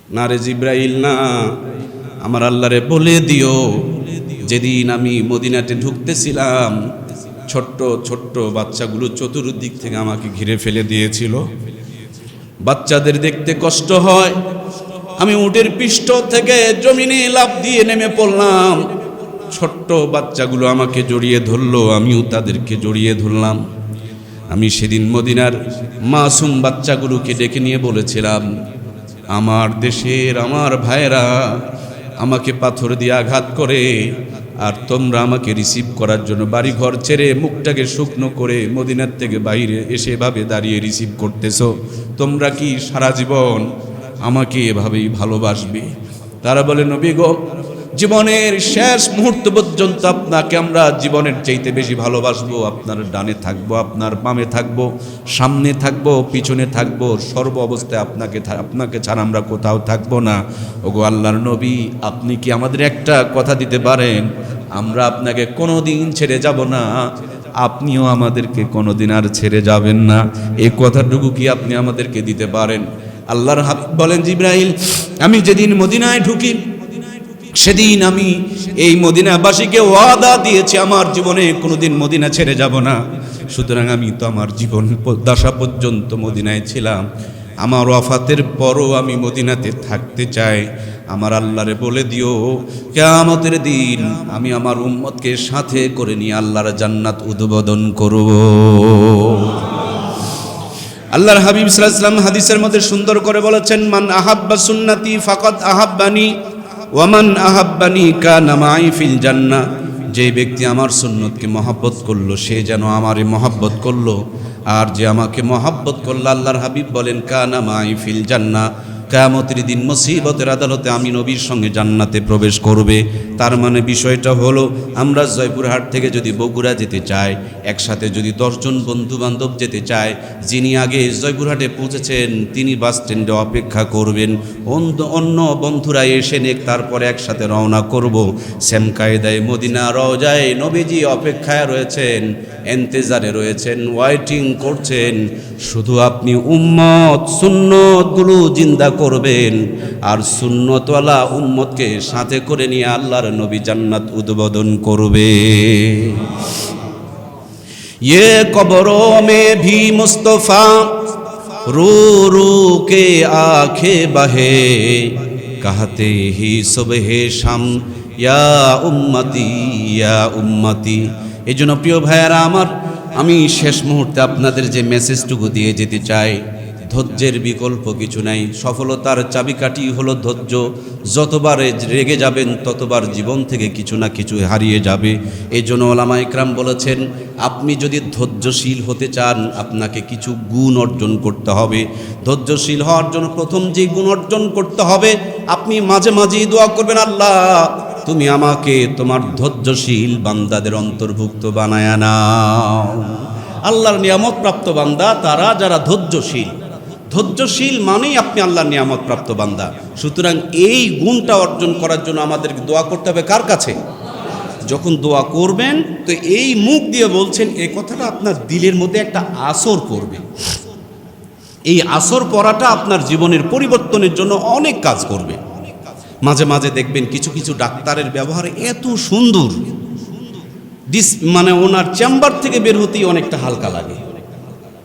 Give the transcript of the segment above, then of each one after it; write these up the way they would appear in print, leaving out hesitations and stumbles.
না রে জিব্রাইল না, আমার আল্লাহরে বলে দিও যেদিন আমি মদিনাতে ঢুকতেছিলাম ছোট্ট ছোট্ট বাচ্চাগুলো চতুর্দিক থেকে আমাকে ঘিরে ফেলে দিয়েছিল। বাচ্চাদের দেখতে কষ্ট হয়, আমি উটের পৃষ্ঠ থেকে জমিনে লাফ দিয়ে নেমে পড়লাম। ছোট্ট বাচ্চাগুলো আমাকে জড়িয়ে ধরলো, আমিও তাদেরকে জড়িয়ে ধরলাম। আমি সেদিন মদিনার মাসুম বাচ্চাগুলোকে ডেকে নিয়ে বলেছিলাম, আমার দেশের আমার ভাইয়েরা আমাকে পাথর দিয়ে আঘাত করে, আর তোমরা আমাকে রিসিভ করার জন্য বাড়ি ঘর ছেড়ে মুখটাকে শুকনো করে মদিনার থেকে বাইরে এসে এভাবে দাঁড়িয়ে রিসিভ করতেছো। তোমরা কি সারা জীবন আমাকে এভাবেই ভালোবাসবে? তারা বলে, নবী গো, জীবনের শেষ মুহূর্ত পর্যন্ত আপনাকে আমরা জীবনের চাইতে বেশি ভালোবাসবো। আপনার ডানে থাকবো, আপনার বামে থাকবো, সামনে থাকবো, পিছনে থাকবো, সর্ব অবস্থায় আপনাকে ছাড়া আমরা কোথাও থাকবো না। ওগো আল্লাহর নবী, আপনি কি আমাদের একটা কথা দিতে পারেন? আমরা আপনাকে কোনোদিন ছেড়ে যাব না, আপনিও আমাদেরকে কোনোদিন আর ছেড়ে যাবেন না। এই কথাটুকু কি আপনি আমাদেরকে দিতে পারেন? আল্লাহর হাবিব বলেন, জিবরাইল, আমি যেদিন মদিনায় ঢুকি সেদিন আমি এই মদিনাবাসীকে ওয়াদা দিয়েছি আমার জীবনে কোনোদিন মদিনা ছেড়ে যাব না। সুতরাং আমি তো আমার জীবন দশা পর্যন্ত মদিনায় ছিলাম, আমার ওয়াফাতের পরও আমি মদিনাতে থাকতে চাই। আমার আল্লাহরে বলে দিও কিয়ামতের দিন আমি আমার উম্মতকে সাথে করে নিয়ে আল্লাহর জান্নাত উদ্বোধন করব। আল্লাহর হাবিব সাল্লাল্লাহু আলাইহি ওয়াসাল্লাম হাদিসের মধ্যে সুন্দর করে বলেছেন, মান আহাব্বা সুন্নতি ফাকাদ আহাব্বানি ওয়ামান আহাব্বানি কানা মাই ফিল জান্নাহ। যে ব্যক্তি আমার সুন্নতকে মহব্বত করলো সে যেন আমারই মহব্বত করলো, আর যে আমাকে মহব্বত করলো, আল্লাহর হাবিব বলেন, কানা মাই ফিল জান্নাহ, কিয়ামতের দিন মুসিবতের আদালতে আমি নবীর সঙ্গে জান্নাতে প্রবেশ করবে। তার মানে বিষয়টা হলো, আমরা জয়পুরহাট থেকে যদি বগুড়া যেতে চাই, একসাথে যদি 10 জন বন্ধু বান্ধব যেতে চায়, যিনি আগে জয়পুরহাটে পৌঁছেছেন তিনি বাস স্ট্যান্ডে অপেক্ষা করবেন, অন্য বন্ধুরা এসে নেক, তারপরে একসাথে রওনা করব। সেম কায়দায় মদিনা রওজায় নবীজি অপেক্ষায় রয়েছেন, ইন্তেজারে রয়েছেন, ওয়েটিং করছেন। শুধু আপনি উম্মত সুন্নতগুলো জিন্দা করবেন, আর সুন্নতওয়ালা উম্মতকে সাথে করে নিয়ে আল্লাহর নবী জান্নাত উদ্বোধন করবে। ये कब्रों में भी मुस्तफ़ा रो रो के आंखें बहे, कहते ही सुबह शाम या उम्मती या उम्मती। এই জন্য প্রিয় ভাইয়েরা আমার, আমি শেষ মুহূর্তে আপনাদের যে মেসেজটুকু দিয়ে যেতে চাই, ধৈর্যের বিকল্প কিছু নাই। সফলতার চাবিকাঠি হলো ধৈর্য। যতবার রেগে যাবেন ততবার জীবন থেকে কিছু না কিছু হারিয়ে যাবে। এই জন্য ওলামা ইকরাম বলেছেন, আপনি যদি ধৈর্যশীল হতে চান আপনাকে কিছু গুণ অর্জন করতে হবে। ধৈর্যশীল হওয়ার জন্য প্রথম যে গুণ অর্জন করতে হবে, আপনি মাঝে মাঝেই দোয়া করবেন, আল্লাহ তুমি আমাকে তোমার ধৈর্যশীল বান্দাদের অন্তর্ভুক্ত বানায় নাও। আল্লাহর নিয়ামত প্রাপ্ত বান্দা তারা যারা ধৈর্যশীল। ধৈর্যশীল মানেই আপনি আল্লাহর নিয়ামত প্রাপ্ত বান্দা। সুতরাং এই গুণটা অর্জন করার জন্য আমাদেরকে দোয়া করতে হবে কার কাছে? যখন দোয়া করবেন তো এই মুখ দিয়ে বলছেন, এই কথাটা আপনার দিলের মধ্যে একটা আসর পড়বে। এই আসর পড়াটা আপনার জীবনের পরিবর্তনের জন্য অনেক কাজ করবে। মাঝে মাঝে দেখবেন কিছু কিছু ডাক্তারের ব্যবহার এত সুন্দর, মানে ওনার চেম্বার থেকে বের হতেই অনেকটা হালকা লাগে।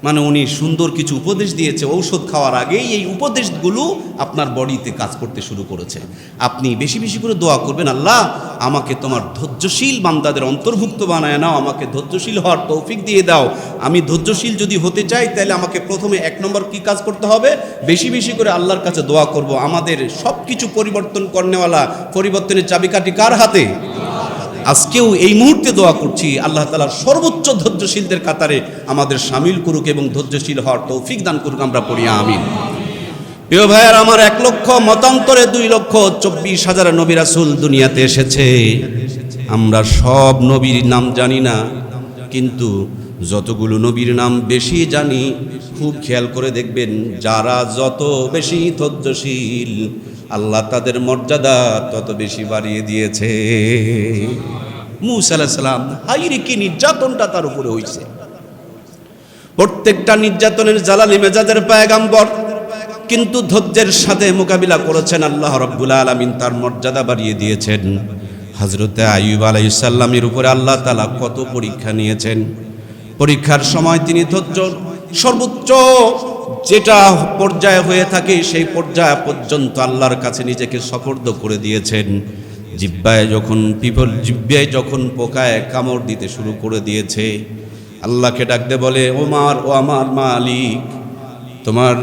মানে উনি সুন্দর কিছু উপদেশ দিয়েছে, ঔষধ খাওয়ার আগেই এই উপদেশগুলো আপনার বডিতে কাজ করতে শুরু করেছে। আপনি বেশি বেশি করে দোয়া করবেন, আল্লাহ আমাকে তোমার ধৈর্যশীল বান্দাদের অন্তর্ভুক্ত বানায় নাও, আমাকে ধৈর্যশীল হওয়ার তৌফিক দিয়ে দাও। আমি ধৈর্যশীল যদি হতে চাই তাহলে আমাকে প্রথমে 1 নম্বর কি কাজ করতে হবে? বেশি বেশি করে আল্লাহর কাছে দোয়া করব। আমাদের সব কিছু পরিবর্তন করনেওয়ালা, পরিবর্তনের চাবিকাঠি কার হাতে? আজকেও এই মুহূর্তে দোয়া করছি, আল্লাহ তাআলা সর্বোচ্চ ধৈর্যশীলদের কাতারে আমাদের শামিল করুক এবং ধৈর্যশীল হওয়ার তৌফিক দান করুক। আমরা পড়ি আমিন। প্রিয় ভাইয়ার আমার, 1 লক্ষ মতান্তরে 2,24,000 নবী রাসূল দুনিয়াতে এসেছে। আমরা সব নবীর নাম জানি না, কিন্তু যতগুলো নবীর নাম বেশি জানি, খুব খেয়াল করে দেখবেন যারা যত বেশি ধৈর্যশীল আল্লাহ তাদের মর্যাদা তত বেশি বাড়িয়ে দিয়েছে। মূসা আলাইহিস সালাম, হায়রে কি নির্যাতনটা তার উপরে হইছে। প্রত্যেকটা নির্যাতনের জালালি মেজাজের পয়গম্বর কিন্তু ধৈর্যের সাথে মোকাবিলা করেছেন। আল্লাহ রাব্বুল আলামিন তার মর্যাদা বাড়িয়ে দিয়েছেন। হযরতে আইয়ুব আলাইহিস সালামের উপরে আল্লাহ তাআলা কত পরীক্ষা নিয়েছেন। পরীক্ষার সময় তিনি ধৈর্য সর্বোচ্চ যেটা পর্যায়ে হয়ে থাকে সেই পর্যায় পর্যন্ত আল্লাহর কাছে নিজেকে সুপর্দ করে দিয়েছেন। জিহ্বায় যখন পোকায় কামড় দিতে শুরু করে দিয়েছে, আল্লাহকে ডাকতে বলে, ও আমার মালিক, তোমার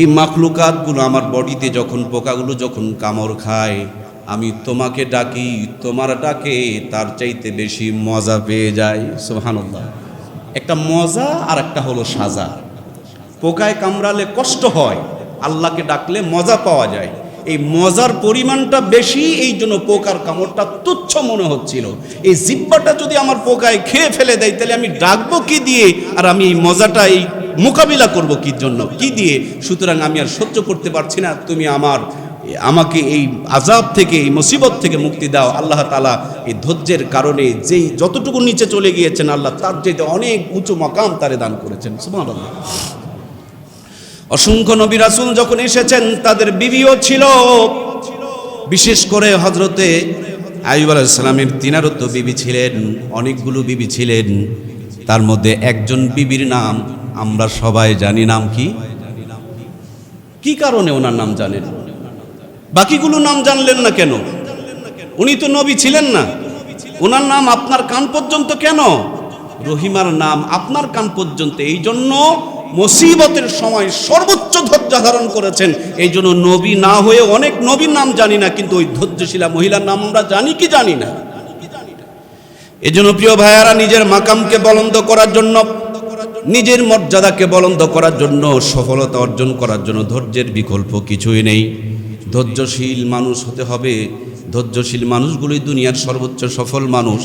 এই মাখলুকাতগুলো আমার বডিতে যখন পোকাগুলো যখন কামড় খায়, আমি তোমাকে ডাকি, তোমার ডাকে তার চাইতে বেশি মজা পেয়ে যায়। সুবহানাল্লাহ। একটা মজা আর একটা হলো সাজা। পোকায় কামড়ালে কষ্ট হয়, আল্লাহকে ডাকলে মজা পাওয়া যায়। এই মজার পরিমাণটা বেশি, এই জন্য পোকার কামড়টা তুচ্ছ মনে হচ্ছিল। এই জিহ্বাটা যদি আমার পোকায় খেয়ে ফেলে দেয়, তাহলে আমি ডাকবো কি দিয়ে, আর আমি এই মজাটা এই মোকাবিলা করব কি জন্য, কি দিয়ে? সুতরাং আমি আর সহ্য করতে পারছি না, তুমি আমাকে এই আযাব থেকে, এই মুসিবত থেকে মুক্তি দাও। আল্লাহ তাআলা এই ধৈর্যের কারণে যেই যতটুকু নিচে চলে গিয়েছেন, আল্লাহ তার চাইতে অনেক উঁচু মাকাম তারে দান করেছেন। সুবহানাল্লাহ। অসংখ্য নবী রাসূল যখন এসেছেন, তাদের বিবিও ছিল। বিশেষ করে হযরতে আইয়ুব আলাইহিস সালামের তিনারও তো বিবি ছিলেন, অনেকগুলো বিবি ছিলেন। তার মধ্যে একজন বিবির নাম আমরা সবাই জানি। নাম কি? কি কারণে ওনার নাম জানেন? বাকিগুলো নাম জানলেন না কেন? উনি তো নবী ছিলেন না। ওনার নাম আপনার কান পর্যন্ত কেন? রহিমার নাম আপনার কান পর্যন্ত। এই জন্য মুসিবতের সময় সর্বোচ্চ ধৈর্য ধারণ করেছেন। এই জন্য নবী না হয়ে অনেক নবীর নাম জানি না, কিন্তু ওই ধৈর্যশীলা মহিলার নাম আমরা জানি কি জানি না। এই জন্য প্রিয় ভাইয়ারা, নিজের মাকামকে বুলন্দ করার জন্য, নিজের মর্যাদাকে বুলন্দ করার জন্য, সফলতা অর্জন করার জন্য ধৈর্যের বিকল্প কিছুই নেই। ধৈর্যশীল মানুষ হতে হবে। ধৈর্যশীল মানুষগুলোই দুনিয়ার সর্বোচ্চ সফল মানুষ।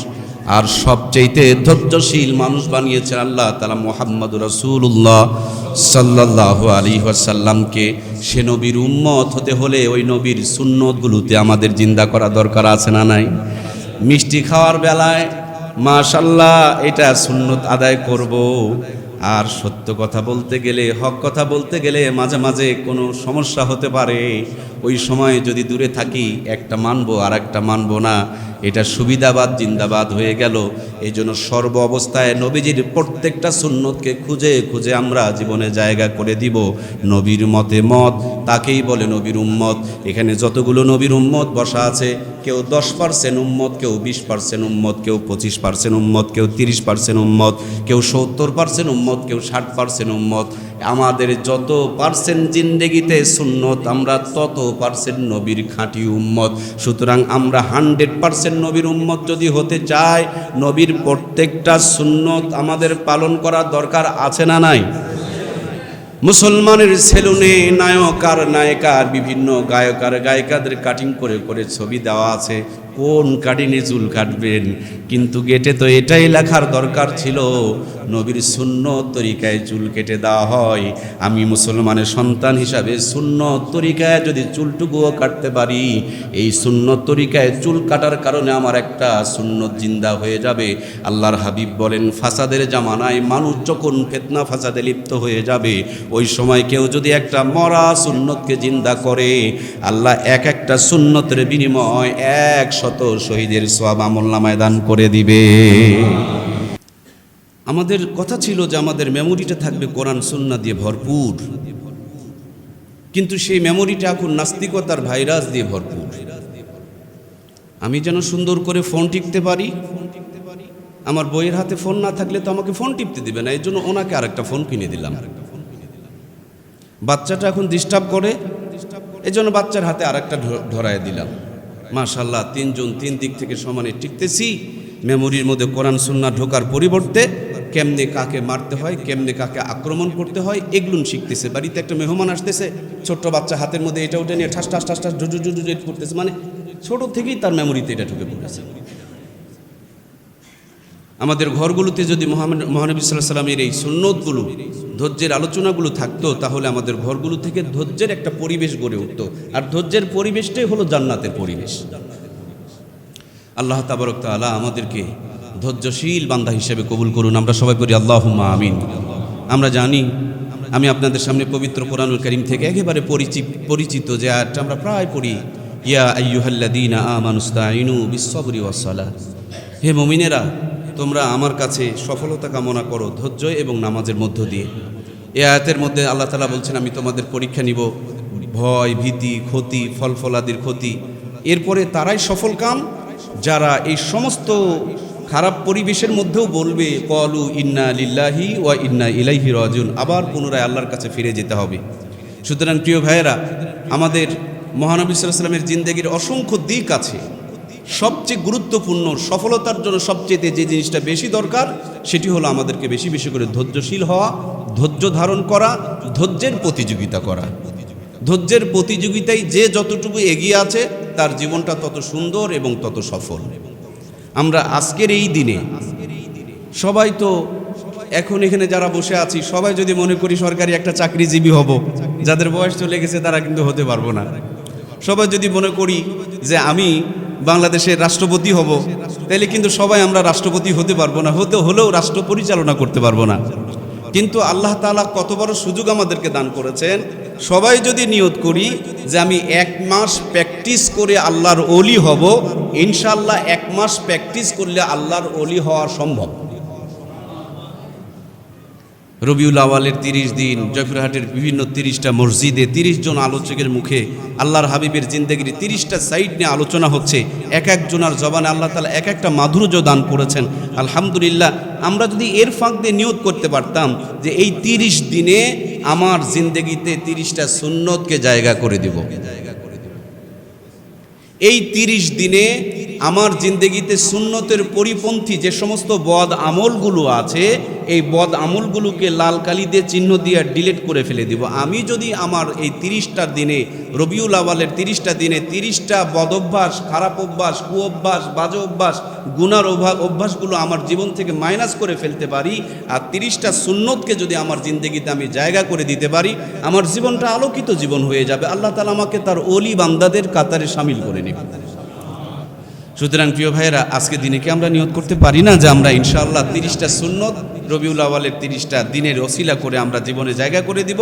আর সবচেয়ে ধৈর্যশীল মানুষ বানিয়েছেন আল্লাহ তাআলা মুহাম্মদুর রাসূলুল্লাহ সাল্লাল্লাহু আলাইহি ওয়াসাল্লামকে। সে নবীর উম্মত হতে হলে ওই নবীর সুন্নতগুলোতে আমাদের জিন্দা করা দরকার আছে না নাই? মিষ্টি খাওয়ার বেলায় মাশাআল্লাহ এটা সুন্নত আদায় করব। আর সত্য কথা বলতে গেলে, হক কথা বলতে গেলে মাঝে মাঝে কোনো সমস্যা হতে পারে। ওই সময় যদি দূরে থাকি, একটা মানবো আর একটা মানবো না, এটা সুবিধাবাদ জিন্দাবাদ হয়ে গেল। এই জন্য সর্ব অবস্থায় নবীজির প্রত্যেকটা সুন্নতকে খুঁজে খুঁজে আমরা জীবনে জায়গা করে দিব। নবীর মতে মত, তাকেই বলে নবীর উম্মত। এখানে যতগুলো নবীর উম্মত বসা আছে, কেউ 10% উম্মত, কেউ 20% উম্মত, কেউ 25% উম্মত, কেউ 30% উম্মত, কেউ 70% উম্মত, কেউ 60% উম্মত। আমাদের যত পার্সেন্ট জিন্দেগিতে সুন্নত, আমরা তত পার্সেন্ট নবীর খাঁটি উম্মত। সুতরাং আমরা 100% নবীর উম্মত যদি হতে চাই, নবীর প্রত্যেকটা সুন্নত আমাদের পালন করার দরকার আছে না নাই? মুসলমানের সেলুনে নায়ক আর নায়িকার, বিভিন্ন গায়ক আর গায়িকাদের কাটিং করে করে ছবি দেওয়া আছে। কোন কাটিংয়ে চুল কাটবেন? কিন্তু গেটে তো এটাই লেখার দরকার ছিল, নবীর সুন্নত তরিকায় চুল কেটে দেওয়া হয়। আমি মুসলমানের সন্তান হিসাবে সুন্নত তরিকায় যদি চুলটুকুও কাটতে পারি, এই সুন্নত তরিকায় চুল কাটার কারণে আমার একটা সুন্নত জিন্দা হয়ে যাবে। আল্লাহর হাবিব বলেন, ফাসাদের জামানায় মানুষ যখন ফিতনা ফাসাদে লিপ্ত হয়ে যাবে, ওই সময় কেউ যদি একটা মরা সুন্নতকে জিন্দা করে, আল্লাহ এক একটা সুন্নতের বিনিময় 100 শহীদের সওয়াব আমলনামায় দান করে দিবে। আমাদের কথা ছিল যে আমাদের মেমোরিটা থাকবে কোরআন সুন্নাহ দিয়ে ভরপুর, কিন্তু সেই মেমোরিটা এখন নাস্তিকতার ভাইরাস দিয়ে ভরপুর। আমি যেন সুন্দর করে ফোন টিপতে পারি, আমার বইয়ের হাতে ফোন না থাকলে তো আমাকে ফোন টিপতে দিবে না, এই জন্য ওনাকে আরেকটা ফোন কিনে দিলাম। বাচ্চাটা এখন ডিস্টার্ব করে, এই জন্য বাচ্চার হাতে আরেকটা ধরায় দিলাম। মাশাআল্লাহ, 3 জন 3 দিক থেকে সমানে টিকতেছি। মেমোরির মধ্যে কোরআন সুন্নাহ ঢোকার পরিবর্তে কেমনে কাকে মারতে হয়, কেমনে কাকে আক্রমণ করতে হয়, এগুলো শিখতেছে। বাড়িতে একটা মেহমান আসতেছে, ছোট্ট বাচ্চা হাতের মধ্যে এটা ওটা নিয়ে ঠাস ঠাস ঠাস ঠাস জুজু জুজু করতেছে, মানে ছোট থেকেই তার মেমোরিতে এটা ঢুকে পড়েছে। আমাদের ঘরগুলোতে যদি মহানবী সাল্লাল্লাহু আলাইহি ওয়াসাল্লামের এই সুন্নতগুলো, ধৈর্যের আলোচনাগুলো থাকতো, তাহলে আমাদের ঘরগুলো থেকে ধৈর্যের একটা পরিবেশ গড়ে উঠতো। আর ধৈর্যের পরিবেশটাই হলো জান্নাতের পরিবেশ। আল্লাহ তাবারক তাআলা আমাদেরকে ধৈর্যশীল বান্দা হিসেবে কবুল করুন। আমরা সবাই পড়ি আল্লাহুম্মা আমিন। আমরা জানি আমি আপনাদের সামনে পবিত্র কোরআনুল কারীম থেকে একেবারে পরিচিত যে আয়াতটা আমরা প্রায় পড়ি, ইয়া আইয়ুহাল্লাযীনা আমানুস্তাঈনু বিস-সাবরি ওয়াস-সালাহ। হে মুমিনেরা, তোমরা আমার কাছে সফলতা কামনা করো ধৈর্য এবং নামাজের মধ্য দিয়ে। এই আয়াতের মধ্যে আল্লাহ তাআলা বলছেন, আমি তোমাদের পরীক্ষা নিব, ভয়, ভীতি, ক্ষতি, ফলফলাদির ক্ষতি। এরপরে তারাই সফল কাম যারা এই সমস্ত খারাপ পরিবেশের মধ্যেও বলবে ক্বালু ইন্না লিল্লাহি ওয়া ইন্না ইলাইহি রাজিউন, আবার পুনরায় আল্লাহর কাছে ফিরে যেতে হবে। সুতরাং প্রিয় ভাইয়েরা, আমাদের মহানবী সাল্লাল্লাহু আলাইহি ওয়াসাল্লামের জিন্দেগির অসংখ্য দিক আছে। সবচেয়ে গুরুত্বপূর্ণ, সফলতার জন্য সবচেয়ে যে জিনিসটা বেশি দরকার সেটি হলো আমাদেরকে বেশি বেশি করে ধৈর্যশীল হওয়া, ধৈর্য ধারণ করা, ধৈর্যের প্রতিযোগিতা করা। ধৈর্যের প্রতিযোগিতায় যে যতটুকু এগিয়ে আছে তার জীবনটা তত সুন্দর এবং তত সফল। আমরা আজকের এই দিনে সবাই তো এখন এখানে যারা বসে আছি সবাই যদি মনে করি সরকারি একটা চাকরিজীবী হব, যাদের বয়স চলে গেছে তারা কিন্তু হতে পারবো না। সবাই যদি মনে করি যে আমি বাংলাদেশের রাষ্ট্রপতি হব, তাহলে কিন্তু সবাই আমরা রাষ্ট্রপতি হতে পারবো না, হলেও রাষ্ট্র পরিচালনা করতে পারবো না। কিন্তু আল্লাহ তাআলা কত বড় সুযোগ আমাদেরকে দান করেছেন। সবাই যদি নিয়ত করি যে আমি 1 মাস প্র্যাকটিস করে আল্লাহর ওলি হব, ইনশাআল্লাহ 1 মাস প্র্যাকটিস করলে আল্লাহর ওলি হওয়া সম্ভব। রবিউল আওয়ালের 30 দিন জয়পুরহাটের বিভিন্ন 30টা মসজিদে 30 জন আলোচকের মুখে আল্লাহর হাবিবের জিন্দেগির 30টা সাইড নিয়ে আলোচনা হচ্ছে। এক একজনার জবানে আল্লাহ তাআলা এক একটা মাধুর্য দান করেছেন। আলহামদুলিল্লাহ, আমরা যদি এর ফাঁক দিয়ে নিয়ত করতে পারতাম যে এই 30 দিনে আমার জিন্দেগিতে 30টা সুন্নতকে জায়গা করে দেব, এই 30 দিনে আমার জিন্দেগিতে সুন্নতের পরিপন্থী যে সমস্ত বদ আমলগুলো আছে এই বদ আমলগুলোকে লাল কালি দিয়ে চিহ্ন দিয়ে ডিলিট করে ফেলে দিব। আমি যদি আমার এই 30টা দিনে, রবিউল আওয়ালের 30টা দিনে 30টা বদ অভ্যাস, খারাপ অভ্যাস, কুঅভ্যাস, বাজে অভ্যাস, গুনার অভ্যাসগুলো আমার জীবন থেকে মাইনাস করে ফেলতে পারি, আর 30টা সুন্নতকে যদি আমার জিন্দেগিতে আমি জায়গা করে দিতে পারি, আমার জীবনটা আলোকিত জীবন হয়ে যাবে। আল্লাহ তাআলা আমাকে তার ওলি বান্দাদের কাতারে শামিল করে নেবে। সুতরাং প্রিয় ভাইয়েরা, আজকে দিনে কি আমরা নিয়ত করতে পারি না যে আমরা ইনশাআল্লাহ 30টা সুন্নত রবিউল আওয়ালের 30টা দিনের ওসিলা করে আমরা জীবনে জায়গা করে দিব।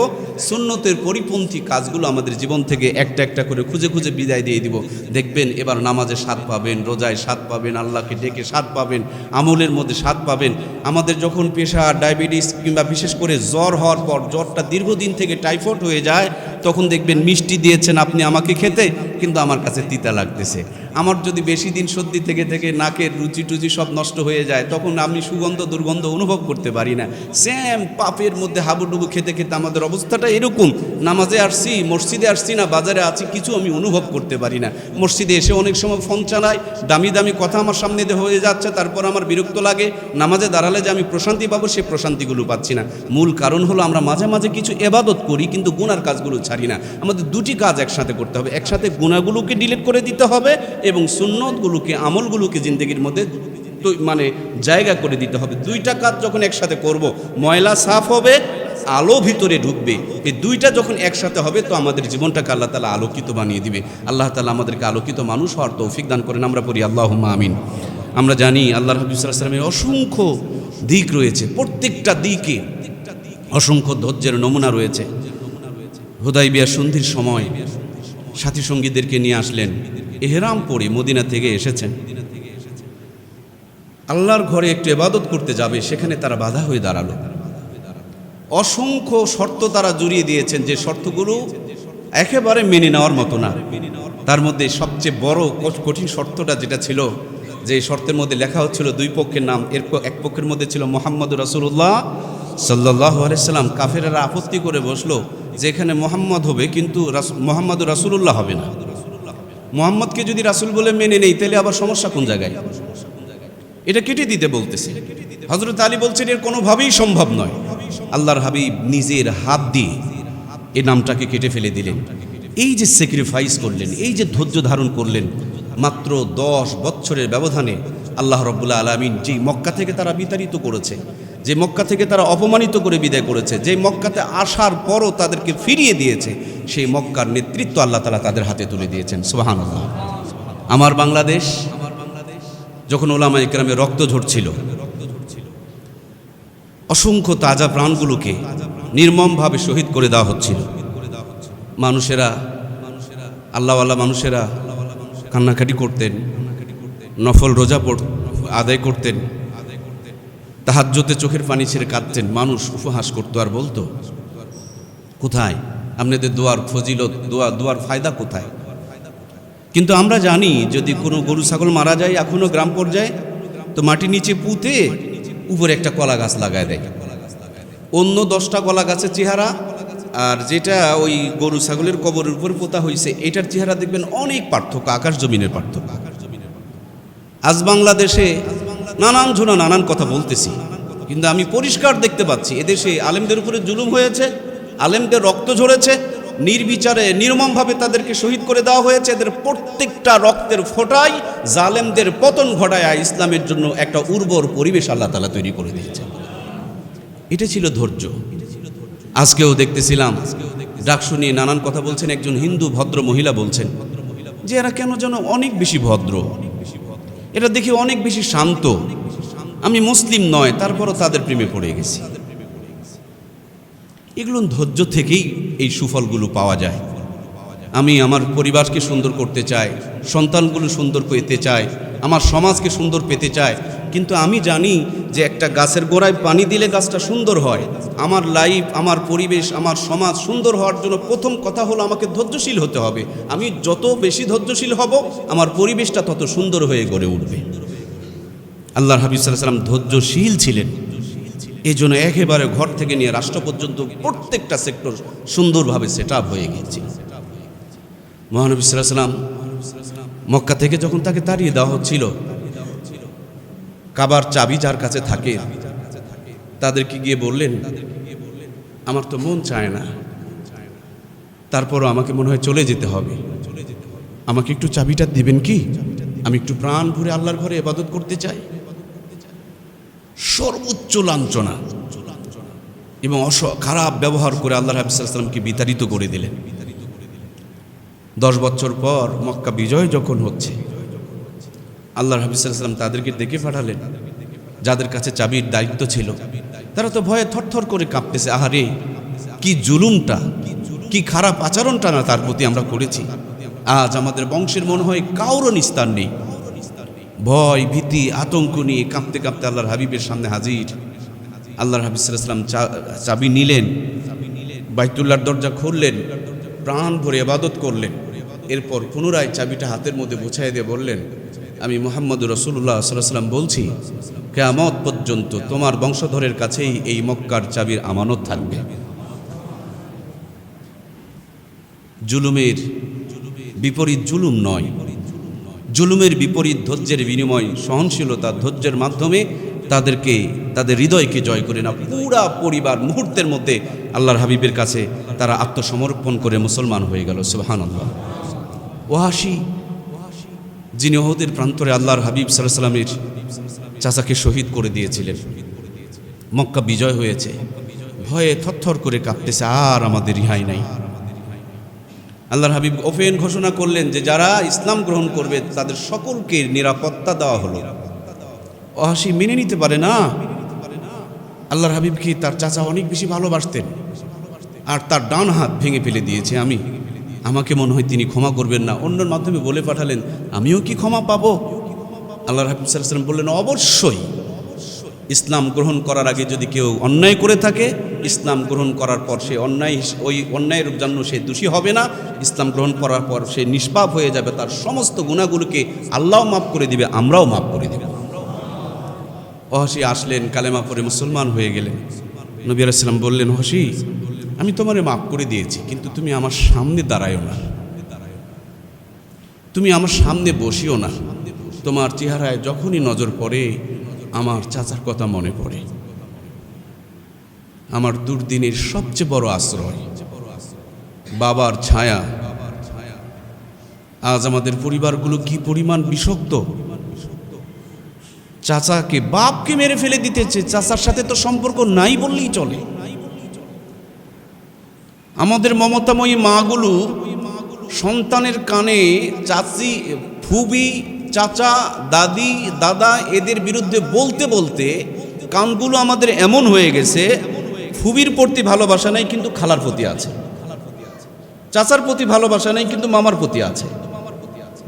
সুন্নতের পরিপন্থী কাজগুলো আমাদের জীবন থেকে একটা একটা করে খুঁজে খুঁজে বিদায় দিয়ে দিব। দেখবেন এবার নামাজে স্বাদ পাবেন, রোজায় স্বাদ পাবেন, আল্লাহকে ডেকে স্বাদ পাবেন, আমলের মধ্যে স্বাদ পাবেন। আমাদের যখন প্রেশার, ডায়াবেটিস কিংবা বিশেষ করে জ্বর হওয়ার পর, জ্বরটা দীর্ঘদিন থেকে টাইফয়েড হয়ে যায়, তখন দেখবেন মিষ্টি দিয়েছেন আপনি আমাকে খেতে, কিন্তু আমার কাছে তিতা লাগতেছে। আমার যদি বেশি দিন সর্দি থেকে থেকে নাকের রুচি টুচি সব নষ্ট হয়ে যায়, তখন আমি সুগন্ধ দুর্গন্ধ অনুভব করতে পারি না। সেম পাপের মধ্যে হাবুডুবু খেতে খেতে আমাদের অবস্থাটা এরকম। নামাজে আসছি, মসজিদে আসছি না বাজারে আছি, কিছু আমি অনুভব করতে পারি না। মসজিদে এসে অনেক সময় ফোন চালাই, দামি দামি কথা আমার সামনে দিয়ে হয়ে যাচ্ছে, তারপর আমার বিরক্ত লাগে। নামাজে দাঁড়ালে যে আমি প্রশান্তি পাবো, সেই প্রশান্তিগুলো পাচ্ছি না। মূল কারণ হলো আমরা মাঝে মাঝে কিছু এবাদত করি কিন্তু গুনার কাজগুলো ছাড়ি না। আমাদের দুটি কাজ একসাথে করতে হবে, একসাথে গুনাহগুলোকে ডিলিট করে দিতে হবে এবং সুন্নতগুলোকে, আমলগুলোকে জিন্দেগির মধ্যে মানে জায়গা করে দিতে হবে। দুইটা কাজ যখন একসাথে করব, ময়লা সাফ হবে, আলো ভিতরে ঢুকবে। এই দুইটা যখন একসাথে হবে তো আমাদের জীবনটাকে আল্লাহ তাআলা আলোকিত বানিয়ে দিবে। আল্লাহ তাআলা আমাদেরকে আলোকিত মানুষ হওয়ার তৌফিক দান করেন। আমরা পড়ি আল্লাহুম্মা আমিন। আমরা জানি আল্লাহর হাবিব সাল্লাল্লাহু আলাইহি ওয়াসাল্লামের অসংখ্য দিক রয়েছে, প্রত্যেকটা দিকে অসংখ্য ধৈর্যের নমুনা রয়েছে। হুদাইবিয়া সন্ধির সময় সাথী সঙ্গীদেরকে নিয়ে আসলেন, ইহরাম পরে মদিনা থেকে এসেছেন, আল্লাহর ঘরে একটু ইবাদত করতে যাবে, সেখানে তারা বাধা হয়ে দাঁড়ালো। অসংখ্য শর্ত তারা জুড়িয়ে দিয়েছেন, যে শর্তগুলো একেবারে মেনে নেওয়ার মতো না। তার মধ্যে সবচেয়ে বড় কঠিন শর্তটা যেটা ছিল, যে শর্তের মধ্যে লেখা হচ্ছিল দুই পক্ষের নাম, এক পক্ষের মধ্যে ছিল মুহাম্মদ রাসূলুল্লাহ সাল্লাল্লাহু আলাইহি সাল্লাম। কাফেরেরা আপত্তি করে বসলো যে এখানে মুহাম্মদ হবে, কিন্তু মুহাম্মদ রাসূলুল্লাহ হবে না। মুহাম্মদকে যদি রাসূল বলে মেনে নেই, তাহলে আবার সমস্যা কোন জায়গায়? এটা কেটে দিতে বলতেছে। হযরত আলী বলছেন এর কোনোভাবেই সম্ভব নয়। আল্লাহর হাবিব নিজের হাত দিয়ে এই নামটাকে কেটে ফেলে দিলেন। এই যে স্যাক্রিফাইস করলেন, এই যে ধৈর্য ধারণ করলেন, মাত্র 10 বছরের ব্যবধানে আল্লাহ রাব্বুল আলামিন যেই মক্কা থেকে তারা বিতাড়িত করেছে, যে মক্কা থেকে তারা অপমানিত করে বিদায় করেছে, যে মক্কাতে আসার পরও তাদেরকে ফিরিয়ে দিয়েছে, সেই মক্কার নেতৃত্ব আল্লাহ তাআলা তাদের হাতে তুলে দিয়েছেন। সুবহানাল্লাহ। আমার বাংলাদেশ যখন ওলামায়ে কেরামের রক্ত ঝরছিল, অসংখ্য তাজা প্রাণগুলোকে নির্মমভাবে শহীদ করে দেওয়া হচ্ছিল। মানুষেরা, আল্লাহওয়ালা মানুষেরা কান্নাকাটি করতেন, নফল রোজা আদায় করতেন, তাহাজ্জুদে চোখের পানি ছেড়ে কাঁদতেন। মানুষ উপহাস করতো আর বলতো, কোথায় আপনাদের দোয়ার ফজিলত, দোয়ার ফায়দা কোথায়? কিন্তু আমরা জানি যদি কোনো গরু ছাগল মারা যায় এখনও গ্রাম পর্যায়ে, তো মাটির নিচে পুঁতে উপরে একটা কলা গাছ লাগায় দেয়। অন্য 10টা কলা গাছের চেহারা আর যেটা ওই গরু ছাগলের কবরের উপর পোতা হয়েছে এটার চেহারা দেখবেন অনেক পার্থক্য, আকাশ জমিনের পার্থক্য। আজ বাংলাদেশে নানান ঝোনা নানান কথা বলতেছি, কিন্তু আমি পরিষ্কার দেখতে পাচ্ছি এদেশে আলেমদের উপরে জুলুম হয়েছে, আলেমদের রক্ত ঝরেছে, নির্বিচারে নির্মমভাবে তাদেরকে শহীদ করে দেওয়া হয়েছে। এদের প্রত্যেকটা রক্তের ফোঁটায় জালেমদের পতন ঘটায় ইসলামের জন্য একটা উর্বর পরিবেশ আল্লাহ তাআলা তৈরি করে দিয়েছে। এটা ছিল ধৈর্য। আজকেও দেখতেছিলাম ডাকসু নিয়ে নানান কথা বলছেন, একজন হিন্দু ভদ্র মহিলা বলছেন যে এরা কেন যেন অনেক বেশি ভদ্র, এটা দেখে অনেক বেশি শান্ত। আমি মুসলিম নয়, তারপরও তাদের প্রেমে পড়ে গেছি। এগুলো ধৈর্য থেকেই এই সুফলগুলো পাওয়া যায়। আমি আমার পরিবারকে সুন্দর করতে চাই, সন্তানগুলো সুন্দর পেতে চাই, আমার সমাজকে সুন্দর পেতে চাই, কিন্তু আমি জানি যে একটা গাছের গোড়ায় পানি দিলে গাছটা সুন্দর হয়। আমার লাইফ, আমার পরিবেশ, আমার সমাজ সুন্দর হওয়ার জন্য প্রথম কথা হলো আমাকে ধৈর্যশীল হতে হবে। আমি যত বেশি ধৈর্যশীল হব আমার পরিবেশটা তত সুন্দর হয়ে গড়ে উঠবে। আল্লাহর হাবিব সাল্লাল্লাহু আলাইহি ওয়াসাল্লাম ধৈর্যশীল ছিলেন, এই জন্য একেবারে ঘর থেকে নিয়ে রাষ্ট্র পর্যন্ত প্রত্যেকটা সেক্টর সুন্দরভাবে সেট আপ হয়ে গেছে। মহানবী সাল্লাল্লাহু আলাইহি ওয়াসাল্লাম মক্কা থেকে যখন তাকে তাড়িয়ে দেওয়া হচ্ছিল, কাবার চাবি যার কাছে থাকে তাদেরকে গিয়ে বললেন, আমার তো মন চায় না, তারপরও আমাকে মনে হয় চলে যেতে হবে, আমাকে একটু চাবিটা দিবেন কি? আমি একটু প্রাণ ভরে আল্লাহর ঘরে ইবাদত করতে চাই। সর্বোচ্চ লাঞ্ছনা এবং খারাপ ব্যবহার করে আল্লাহর হাবিব সাল্লাল্লাহু আলাইহি ওয়াসাল্লামকে বিতাড়িত করে দিলেন। 10 বছর পর মক্কা বিজয় যখন হচ্ছে, আল্লাহর হাবিব সাল্লাল্লাহু আলাইহি ওয়াসাল্লাম তাদেরকে ডেকে পাঠালেন যাদের কাছে চাবির দায়িত্ব ছিল। তারা তো ভয়ে থরথর করে কাঁপতেছে। আহারে, কি জুলুমটা, কি খারাপ আচরণটা না তার প্রতি আমরা করেছি। আজ আমাদের বংশের মনে হয় কারোর নিস্তার নেই। ভয়, ভীতি, আতঙ্ক নিয়ে কাঁপতে কাঁপতে আল্লাহর হাবিবের সামনে হাজির। আল্লাহর হাবিব সাল্লাল্লাহু আলাইহি ওয়াসাল্লাম চাবি নিলেন, বাইতুল্লাহর দরজা খুললেন, প্রাণ ভরে ইবাদত করলেন। এরপর পুনরায় চাবিটা হাতের মধ্যে গুছিয়ে দিয়ে বললেন, আমি মুহাম্মদুর রাসূলুল্লাহ সাল্লাল্লাহু আলাইহি ওয়াসাল্লাম বলছি, কিয়ামত পর্যন্ত তোমার বংশধরের কাছেই এই মক্কার চাবির আমানত থাকবে। জুলুমের বিপরীত জুলুম নয়, জুলুমের বিপরীত ধৈর্যের বিনিময়, সহনশীলতা, ধৈর্যের মাধ্যমে তাদেরকে, তাদের হৃদয়কে জয় করে না পুরা পরিবার মুহূর্তের মধ্যে আল্লাহর হাবিবের কাছে তারা আত্মসমর্পণ করে মুসলমান হয়ে গেল। সুবহানাল্লাহ। ওয়াহাশী, যিনি উহুদের প্রান্তরে আল্লাহর হাবিব সাল্লাল্লাহু আলাইহি ওয়াসাল্লামের চাচাকে শহীদ করে দিয়েছিলেন, মক্কা বিজয় হয়েছে, ভয়ে থরথর করে কাঁপতেছে, আর আমাদের রিহাই নাই। আল্লাহর হাবিব ওপেন ঘোষণা করলেন যে যারা ইসলাম গ্রহণ করবে তাদের সকলকে নিরাপত্তা দেওয়া হলো। ওয়াহাশী মেনে নিতে পারে না। আল্লাহর হাবিবকে তার চাচা অনেক বেশি ভালোবাসতেন, আর তার ডান হাত ভেঙে ফেলে দিয়েছে আমি, আমাকে মনে হয় তিনি ক্ষমা করবেন না। অন্যের মাধ্যমে বলে পাঠালেন, আমিও কি ক্ষমা পাবো? আল্লাহর হাবিব সাল্লাল্লাহু আলাইহি ওয়াসাল্লাম বললেন, অবশ্যই। ইসলাম গ্রহণ করার আগে যদি কেউ অন্যায় করে থাকে, ইসলাম গ্রহণ করার পর সে ওই অন্যায়ের জন্য সে দোষী হবে না। ইসলাম গ্রহণ করার পর সে নিষ্পাপ হয়ে যাবে, তার সমস্ত গুনাহগুলোকে আল্লাহ মাফ করে দিবে, আমরাও মাফ করে দেব। ওয়াহাশী আসলেন, কালেমা পড়ে মুসলমান হয়ে গেলেন। নবী আলাইহিস সালাম বললেন, ওয়াহাশী, আমি তোমারে মাফ করে দিয়েছি, কিন্তু তুমি আমার সামনে দাঁড়ায়ও না, তুমি আমার সামনে বসিও না। তোমার চেহারায় যখনই নজর পড়ে আমার চাচার কথা মনে পড়ে, আমার দুর্দিনের সবচেয়ে বড় আশ্রয়, বাবার ছায়া। আজ আমাদের পরিবারগুলো কি পরিমাণ বিষাক্ত। চাচাকে, বাপকে মেরে ফেলে দিতেছে, চাচার সাথে তো সম্পর্ক নাই বললেই চলে। আমাদের মমতাময়ী মাগুলো সন্তানের কানে চাচি, ফুবি, চাচা, দাদি, দাদা এদের বিরুদ্ধে বলতে বলতে কানগুলো আমাদের এমন হয়ে গেছে, ফুবির প্রতি ভালোবাসা নাই কিন্তু খালার প্রতি আছে, চাচার প্রতি ভালোবাসা নাই কিন্তু মামার প্রতি আছে,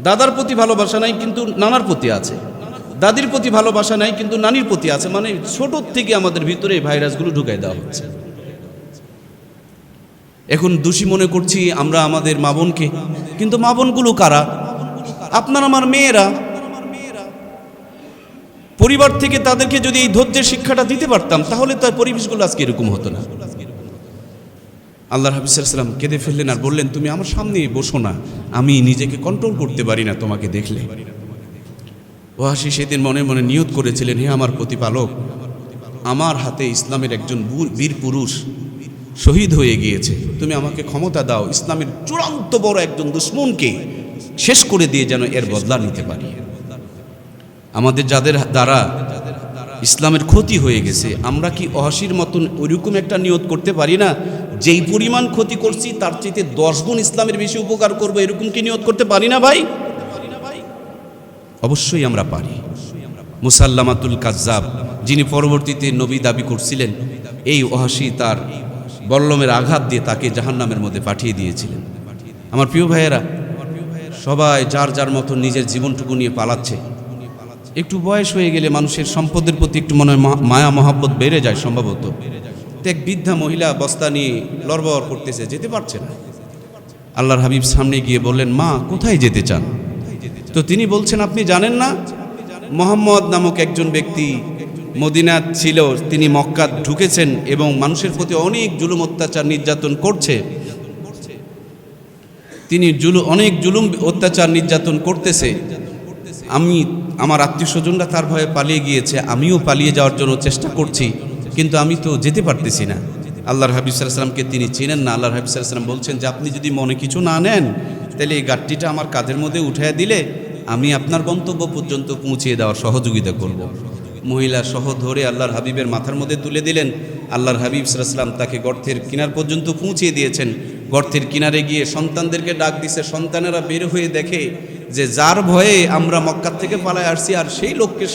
দাদার প্রতি ভালোবাসা নাই কিন্তু নানার প্রতি আছে, দাদির প্রতি ভালোবাসা নাই কিন্তু নানির প্রতি আছে। মানে ছোট থেকে আমাদের ভিতরে এই ভাইরাসগুলো ঢুকাই দেওয়া হচ্ছে। এখন দোষী মনে করছি আমরা আমাদের মা বোনকে, কিন্তু মা বোনগুলো কারা? আপনার আমার মেয়েরা। পরিবার থেকে তাদেরকে যদি এই ধৈর্যের শিক্ষাটা দিতে পারতাম তাহলে তার পরিবেশগুলো আজকে এরকম হতো না। আল্লাহর হাবিব সাল্লাল্লাহু আলাইহি ওয়াসাল্লাম কেঁদে ফেললেন আর বললেন, তুমি আমার সামনে বসো না, আমি নিজেকে কন্ট্রোল করতে পারি না তোমাকে দেখলে। ওয়াহাশী সেদিন মনে মনে নিয়ত করেছিলেন, হে আমার প্রতিপালক, আমার হাতে ইসলামের একজন বীর পুরুষ শহীদ হয়ে গিয়েছে, তুমি আমাকে ক্ষমতা দাও ইসলামের চূড়ান্ত বড় একজন দুশমনকে শেষ করে দিয়ে যেন এর বদলা নিতে পারি। আমাদের যাদের দ্বারা ইসলামের ক্ষতি হয়ে গেছে, আমরা কি ওয়াহাশীর মতন ওইরকম একটা নিয়ত করতে পারি না, যেই পরিমাণ ক্ষতি করছি তার চাইতে 10 গুণ ইসলামের বেশি উপকার করবো, এরকম কি নিয়ত করতে পারি না ভাই? অবশ্যই আমরা পারি। মুসাল্লামাতুল কাজ্জাব, যিনি পরবর্তীতে নবী দাবি করছিলেন, এই ওয়াহাশী তার বল্লমের আঘাত দিয়ে তাকে জাহান্নামের মধ্যে পাঠিয়ে দিয়েছিলেন। আমার প্রিয় ভাইয়েরা, সবাই যার যার মতো নিজের জীবনটুকু নিয়ে পালাচ্ছে। একটু বয়স হয়ে গেলে মানুষের সম্পদের প্রতি একটু মনে মায়া মহাব্বত বেড়ে যায় সম্ভবত। তো এক বৃদ্ধা মহিলা বস্তা নিয়ে লড়বড় করতেছে, যেতে পারছে না। আল্লাহর হাবিব সামনে গিয়ে বললেন, মা কোথায় যেতে চান? তো তিনি বলছেন, আপনি জানেন না, মোহাম্মদ নামক একজন ব্যক্তি মদিনা ছিল, তিনি মক্কা ঢুকেছেন এবং মানুষের প্রতি অনেক জুলুম অত্যাচার নির্যাতন করছে। তিনি অনেক জুলুম অত্যাচার নির্যাতন করতেছে। আমার আত্মীয় স্বজনরা তার ভয়ে পালিয়ে গিয়েছে, আমিও পালিয়ে যাওয়ার জন্য চেষ্টা করছি, কিন্তু আমি তো যেতে পারতেছি না। আল্লাহর হাবিব সাল্লাল্লাহু আলাইহি ওয়াসাল্লামকে তিনি চেনেন না। আল্লাহর হাবিব সাল্লাল্লাহু আলাইহি ওয়াসাল্লাম বলছেন যে, আপনি যদি মনে কিছু না নেন তাহলে এই গাড়িটা আমার কাঁধের মধ্যে উঠাইয়া দিলে আমি আপনার গন্তব্য পর্যন্ত পৌঁছিয়ে দেওয়ার সহযোগিতা করব। মহিলা সহ ধরে আল্লাহর হাবিবের মাথার মধ্যে তুলে দিলেন। আল্লাহর হাবিব সাল্লাল্লাহু আলাইহি ওয়াসাল্লাম তাকে গর্তের কিনার পর্যন্ত পৌঁছিয়ে দিয়েছেন। গর্তের কিনারে গিয়ে সন্তানদেরকে ডাক দিছে। সন্তানেরা বের হয়ে দেখে যে যার ভয়ে আমরা মক্কা থেকে পালায় আসছি, আর সেই লোককে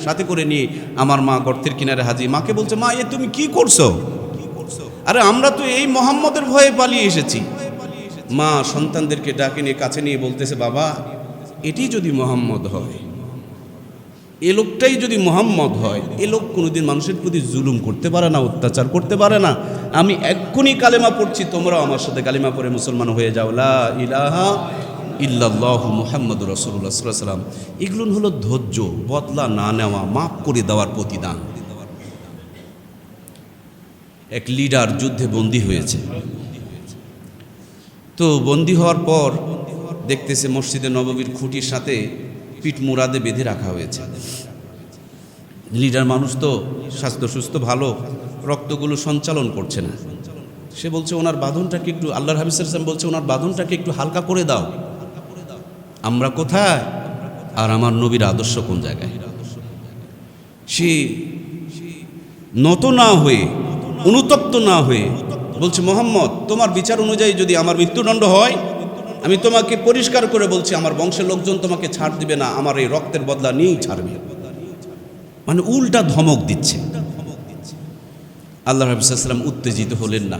সাথে করে নিয়ে আমার মা গর্তের কিনারে হাজির। মাকে বলছে, মা এ তুমি কি করছো? আরে আমরা তো এই মোহাম্মদের ভয়ে পালিয়ে এসেছি। মা সন্তানদেরকে ডাকে নিয়ে কাছে নিয়ে বলতেছে, বাবা এটি যদি মোহাম্মদ হয়, এ লোকটাই যদি মোহাম্মদ হয়, এ লোক কোনোদিন মানুষের প্রতি জুলুম করতে পারে না, অত্যাচার করতে পারে না। আমি এক্ষুনি কালেমা পড়ছি, তোমরাও আমার সাথে কালেমা পড়ে মুসলমান হয়ে যাও, লা ইলাহা ইল্লাল্লাহু মুহাম্মাদুর রাসূলুল্লাহ সাল্লাল্লাহু আলাইহি ওয়াসাল্লাম। এগুলো হলো ধৈর্য, বদলা না নেওয়া, মাফ করে দেওয়ার প্রতিদান। এক লিডার যুদ্ধে বন্দী হয়েছে। তো বন্দী হওয়ার পর দেখতেছে মসজিদে নববীর খুঁটির সাথে পিঠ মুরাদে বেঁধে রাখা হয়েছে। লিডার মানুষ তো স্বাস্থ্য সুস্থ ভালো, রক্তগুলো সঞ্চালন করছে না। সে বলছে ওনার বাঁধনটাকে একটু, আল্লাহর হাবিব সাল্লাল্লাহু আলাইহি ওয়াসাল্লাম বলছে ওনার বাঁধনটাকে একটু হালকা করে দাও। আমরা কোথায় আর আমার নবীর আদর্শ কোন জায়গায়? সে নত না হয়ে, অনুতপ্ত না হয়ে বলছে, মোহাম্মদ তোমার বিচার অনুযায়ী যদি আমার মৃত্যুদণ্ড হয়, আমি তোমাকে পরিষ্কার করে বলছি আমার বংশের লোকজন তোমাকে ছাড় দিবে না, আমার এই রক্তের বদলা নিয়েই ছাড়বে। মানে উল্টা ধমক দিচ্ছে। আল্লাহর হাবিব সাল্লাল্লাহু আলাইহি ওয়াসাল্লাম উত্তেজিত হলেন না,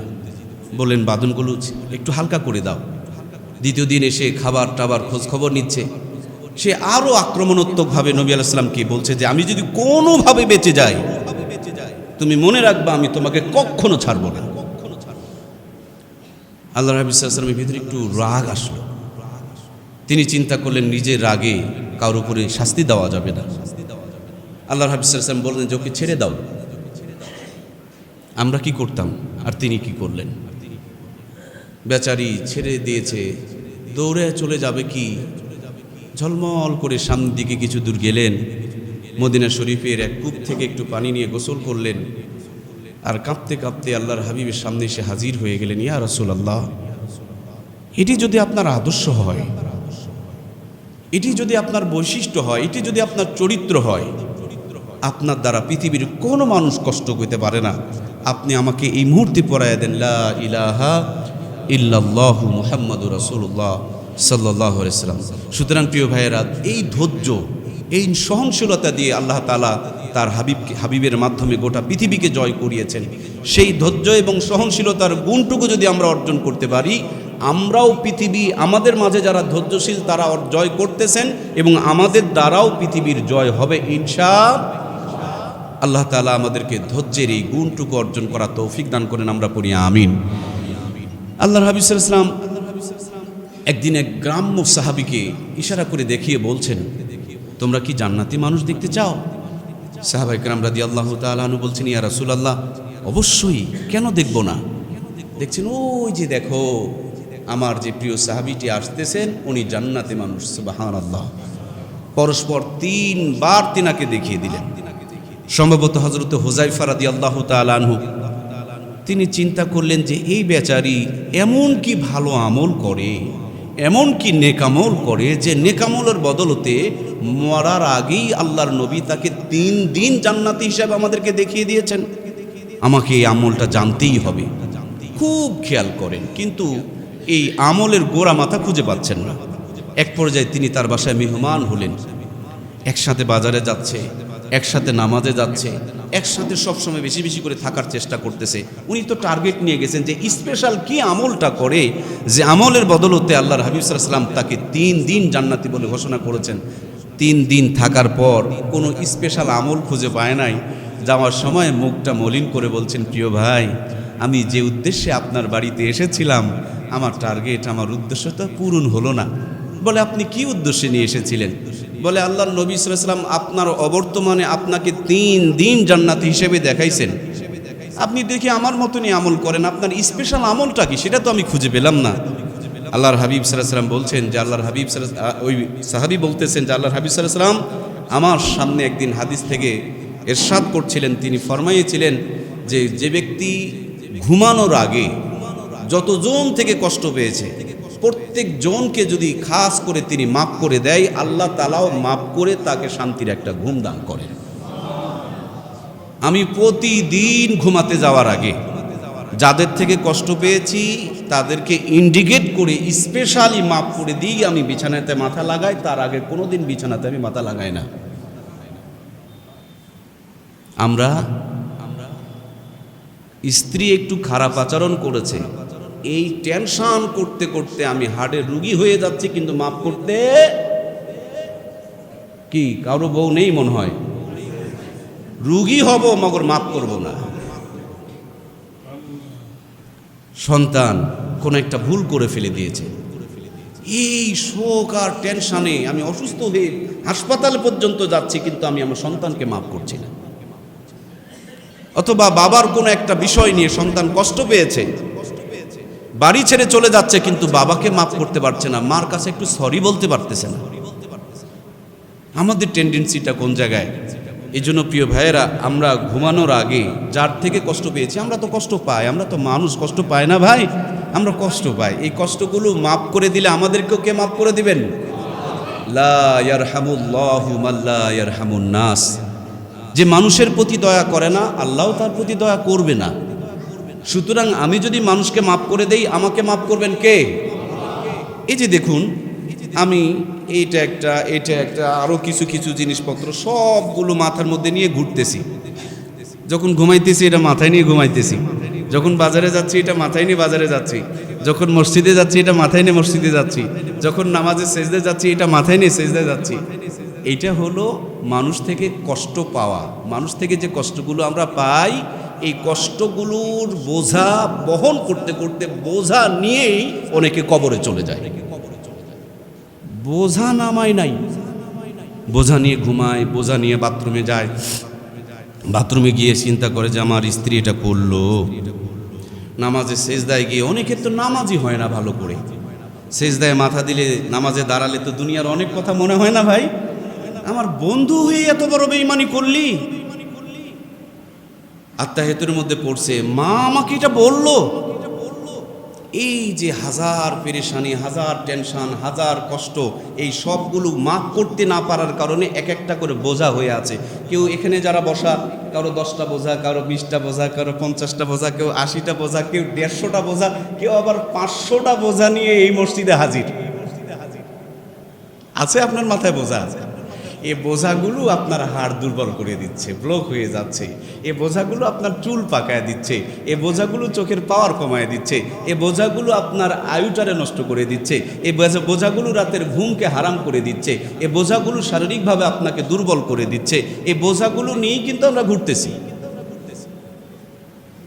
বলেন বাঁধনগুলো একটু হালকা করে দাও। দ্বিতীয় দিন এসে খাবার টাবার খোঁজ খবর নিচ্ছে। সে আরও আক্রমণাত্মকভাবে নবী আলাইহিস সালামকে বলছে যে, আমি যদি কোনোভাবে বেঁচে যাই তুমি মনে রাখবা আমি তোমাকে কখনো ছাড়বো না। আল্লাহর হাবিব সাল্লাল্লাহু আলাইহি ওয়াসাল্লামের ভিতরে একটু রাগ আসলো। তিনি চিন্তা করলেন নিজের রাগে কারোর উপরে শাস্তি দেওয়া যাবে না। আল্লাহর হাবিব সাল্লাল্লাহু আলাইহি ওয়াসাল্লাম বললেন যে, ওকে ছেড়ে দাও। আমরা কি করতাম আর তিনি কি করলেন? বেচারি ছেড়ে দিয়েছে, দৌড়ে চলে যাবে কি, ঝলমল করে সামনের দিকে কিছু দূর গেলেন। মদিনা শরীফের এক কূপ থেকে একটু পানি নিয়ে গোসল করলেন, আর কাঁপতে কাঁপতে আল্লাহর হাবিবের সামনে এসে হাজির হয়ে গেলেন। ইয়া রাসূলুল্লাহ, এটি যদি আপনার আদর্শ হয়, এটি যদি আপনার বৈশিষ্ট্য হয়, এটি যদি আপনার চরিত্র হয়, আপনার দ্বারা পৃথিবীর কোনো মানুষ কষ্ট করতে পারে না। আপনি আমাকে এই মুহূর্তে পড়াইয়া দেন, লা ইলাহা ইল্লাল্লাহু মুহাম্মাদুর রাসূলুল্লাহ সাল্লাল্লাহু আলাইহি ওয়াসাল্লাম। সুতরাং প্রিয় ভাইয়েরা, এই ধৈর্য, এই সহনশীলতা দিয়ে আল্লাহ তাআলা তার হাবিবের মাধ্যমে গোটা পৃথিবীকে জয় করিয়েছেন। সেই ধৈর্য এবং সহনশীলতার গুণটুকু যদি আমরা অর্জন করতে পারি, আমরাও পৃথিবী, আমাদের মাঝে যারা ধৈর্যশীল তারা জয় করতেছেন এবং আমাদের দ্বারাও পৃথিবীর জয় হবে ইনশাআল্লাহ। আল্লাহ তাআলা আমাদেরকে ধৈর্যের এই গুণটুকু অর্জন করা তৌফিক দান করেন, আমরা পড়ি আমিন। আল্লাহর হাবিব সাল্লাল্লাহু আলাইহি ওয়াসাল্লাম একদিন এক গ্রাম্য সাহাবীকে ইশারা করে দেখিয়ে বলছেন, তোমরা কি জান্নাতি মানুষ দেখতে চাও? সাহাবায়ে কেরাম রাদিয়াল্লাহু তাআলা আনহু বলছেন, ইয়া রাসূলুল্লাহ, অবশ্যই, কেন দেখব না? দেখছেন ওই যে দেখো আমার যে প্রিয় সাহাবীটি আসতেছেন, উনি জান্নাতি মানুষ। সুবহানাল্লাহ। পরস্পর তিনবার তিনাকে দেখিয়ে দিলেন। সম্ভবত হযরত হুযায়ফা রাদিয়াল্লাহু তাআলা আনহু তিনি চিন্তা করলেন যে এই বেচারি এমন কি ভালো আমল করে, এমন কি নেকামল করে যে নেকামলের বদলতে মরার আগেই আল্লাহর নবী তাকে 3 দিন জান্নাতি হিসাবে আমাদেরকে দেখিয়ে দিয়েছেন। আমাকে এই আমলটা জানতেই হবে। খুব খেয়াল করেন, কিন্তু এই আমলের গোড়া মাথা খুঁজে পাচ্ছেন না। এক পর্যায়ে তিনি তার বাসায় মেহমান হলেন। একসাথে বাজারে যাচ্ছে, একসাথে নামাজে যাচ্ছে, একসাথে সবসময় বেশি বেশি করে থাকার চেষ্টা করতেছে। উনি তো টার্গেট নিয়ে গেছেন যে স্পেশাল কি আমলটা করে যে আমলের বদলতে আল্লাহর হাবিব সাল্লাল্লাহু আলাইহি ওয়াসাল্লাম তাকে 3 দিন জান্নাতি বলে ঘোষণা করেছেন। 3 দিন থাকার পর কোনো স্পেশাল আমল খুঁজে পায় নাই। যাওয়ার সময় মুখটা মলিন করে বলছেন, প্রিয় ভাই, আমি যে উদ্দেশ্যে আপনার বাড়িতে এসেছিলাম, আমার টার্গেট, আমার উদ্দেশ্য তো পূরণ হলো না। বলে, আপনি কি উদ্দেশ্যে নিয়ে এসেছিলেন? বলে, আল্লাহর নবী সাল্লাল্লাহু আলাইহি ওয়াসাল্লাম আপনার অবর্তমানে আপনাকে 3 দিন জান্নাতি হিসেবে দেখাইছেন। আপনি দেখি আমার মতনই আমল করেন, আপনার স্পেশাল আমলটা কি সেটা তো আমি খুঁজে পেলাম না। আল্লাহর হাবিব সাল্লাল্লাহু আলাইহি ওয়াসাল্লাম বলছেন যে আল্লাহর হাবিব ওই সাহাবী বলতেছেন যে আল্লাহর হাবিব সাল্লাল্লাহু আলাইহি ওয়াসাল্লাম আমার সামনে একদিন হাদিস থেকে ইরশাদ করছিলেন, তিনি ফরমাইয়েছিলেন যে যে ব্যক্তি ঘুমানোর আগে যতজন থেকে কষ্ট পেয়েছে প্রত্যেক জনকে যদি খাস করে তিনি মাফ করে দেয়, আল্লাহ তাআলাও মাফ করে তাকে শান্তির একটা ঘুম দান করেন। আমি প্রতিদিন ঘুমাতে যাওয়ার আগে যাদের থেকে কষ্ট পেয়েছি তাদেরকে ইন্ডিকেট করে স্পেশালি মাফ করে দিই, আমি বিছানাতে মাথা লাগাই, তার আগে কোনোদিন বিছানাতে আমি মাথা লাগাই না। আমরা স্ত্রী একটু খারাপ আচরণ করেছে, এই টেনশন করতে করতে আমি হার্টের রুগী হয়ে যাচ্ছি, কিন্তু মাফ করতে কি কারো বউ নেই মনে হয়, রুগী হব মগর মাফ করব না। সন্তান কোন একটা ভুল করে ফেলে দিয়েছে, এই শোক আর টেনশনে আমি অসুস্থ হয়ে হাসপাতাল পর্যন্ত যাচ্ছি, কিন্তু আমি আমার সন্তানকে মাফ করছি না। অথবা বাবার কোনো একটা বিষয় নিয়ে সন্তান কষ্ট পেয়েছে, বাড়ি ছেড়ে চলে যাচ্ছে, কিন্তু বাবাকে মাফ করতে পারছে না, মার কাছে একটু সরি বলতে পারতেছে না। আমাদের টেন্ডেন্সিটা কোন জায়গায়? এই জন্য প্রিয় ভাইয়েরা, আমরা ঘুমানোর আগে যার থেকে কষ্ট পেয়েছি, আমরা তো কষ্ট পাই, আমরা তো মানুষ, কষ্ট পাই না ভাই? আমরা কষ্ট পাই। এই কষ্টগুলো মাফ করে দিলে আমাদেরকেও কে মাফ করে দিবেন? লা ইয়ারহামুল্লাহু মান লা ইয়ারহামুন নাস। যে মানুষের প্রতি দয়া করে না, আল্লাহও তার প্রতি দয়া করবে না। সুতরাং আমি যদি মানুষকে মাফ করে দেই, আমাকে মাফ করবেন কে? এই যে দেখুন, আমি এইটা একটা আরও কিছু কিছু জিনিসপত্র সবগুলো মাথার মধ্যে নিয়ে ঘুরতেছি। যখন ঘুমাইতেছি এটা মাথায় নিয়ে ঘুমাইতেছি, যখন বাজারে যাচ্ছি এটা মাথায় নিয়ে বাজারে যাচ্ছি, যখন মসজিদে যাচ্ছি এটা মাথায় নিয়ে মসজিদে যাচ্ছি, যখন নামাজে সেজদে যাচ্ছি এটা মাথায় নিয়ে সেজদে যাচ্ছি। এইটা হলো মানুষ থেকে কষ্ট পাওয়া। মানুষ থেকে যে কষ্টগুলো আমরা পাই, এই কষ্টগুলোর বোঝা বহন করতে করতে বোঝা নিয়েই অনেকে কবরে চলে যায়। বোঝা নামায় নাই, বোঝা নিয়ে ঘুমায়, বোঝা নিয়ে বাথরুমে যায়, বাথরুমে গিয়ে চিন্তা করে যে আমার স্ত্রী এটা করলো। নামাজে সেজদায় গিয়ে, অনেকের তো নামাজই হয় না ভালো করে, সেজদায় মাথা দিলে, নামাজে দাঁড়ালে তো দুনিয়ার অনেক কথা মনে হয় না ভাই, আমার বন্ধু হয়ে এত বড় বেঈমানি করলি। আত্মাহিতের মধ্যে পড়ছে, মা আমাকে এটা বললো। এই যে হাজার পেরেশানি, হাজার টেনশন, হাজার কষ্ট, এই সবগুলো মাফ করতে না পারার কারণে এক একটা করে বোঝা হয়ে আছে। কেউ এখানে যারা বসা, কারো 10টা বোঝা, কারো 20টা বোঝা, কারো 50টা বোঝা, কেউ 80টা বোঝা, কেউ 150টা বোঝা, কেউ আবার 500টা বোঝা নিয়ে এই মসজিদে হাজির আছে। আপনার মাথায় বোঝা আছে। এই বোঝাগুলো আপনার হাড় দুর্বল করে দিচ্ছে, ব্লক হয়ে যাচ্ছে। এই বোঝাগুলো আপনার চুল পাকায় দিচ্ছে, এই বোঝাগুলো চোখের পাওয়ার কমায় দিচ্ছে, এই বোঝাগুলো আপনার আয়ুটারে নষ্ট করে দিচ্ছে, এই বোঝাগুলো রাতের ঘুমকে হারাম করে দিচ্ছে, এই বোঝাগুলো শারীরিকভাবে আপনাকে দুর্বল করে দিচ্ছে। এই বোঝাগুলো নিয়েই কিন্তু আমরা ঘুরতেছি।